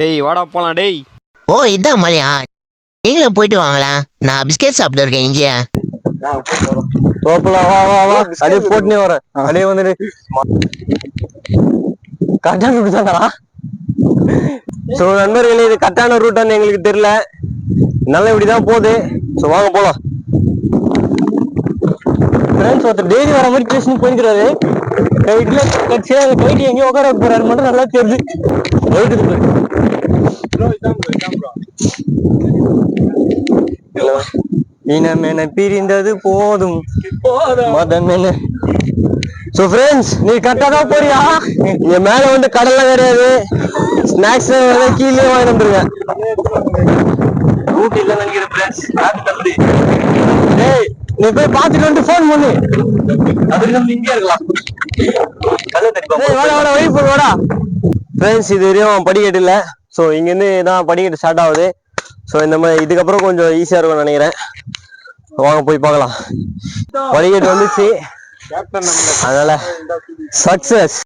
டேய் வாடா போலாம் டேய். ஓ இதான் மலையா, நீங்களும் போயிட்டு வாங்களா, நான் பிஸ்கெட் சாப்பிட்டு இருக்கேன் இங்கே. வா வா வா, அப்படியே போட்டுனே வரேன், அப்படியே வந்துடு. கரெக்டான ரூட் தானா? ஸோ நண்பர்களே, இது கரெக்டான ரூட்டான்னு எங்களுக்கு தெரியல, நல்லா இப்படிதான் போகுது. ஸோ வாங்க போலாம். ஃப்ரெண்ட்ஸ், ஒருத்தர் டெய்லி வர மாதிரி பேசணும் போயிருக்கிறாரு. கைட்ல கட்சியா கைட்டு எங்கேயும் உட்கார போறாரு மட்டும் நல்லா தெரியுது. இனமென பிரிந்தது போதும் மதமென. சோ ஃப்ரெண்ட்ஸ், நீ கரெக்டா தான் போறியா? இங்க மேல வந்து கடல்ல கிடையாது, ஸ்நாக்ஸ் கீழே வாங்கி வந்துருங்க. ஊட்டி இல்ல நினைக்கிறேன் ஃப்ரெண்ட்ஸ். டேய், நீ போய் பாத்துட்டு வந்து போன் பண்ணு, அதுக்கு நம்ம இங்கே இருக்கலாம். வாடா வாடா, வெயிட் பண்ணு வாடா. ஃப்ரெண்ட்ஸ், இது வரையும் படிக்கட்டு இல்லை. ஸோ இங்கேருந்து தான் படிக்கட்டு ஸ்டார்ட் ஆகுது. ஸோ இந்த மாதிரி இதுக்கப்புறம் கொஞ்சம் ஈஸியாக இருக்கும்னு நினைக்கிறேன். வாங்க போய் பார்க்கலாம். படிக்கட்டு வந்துச்சு, அதனால சக்சஸ்.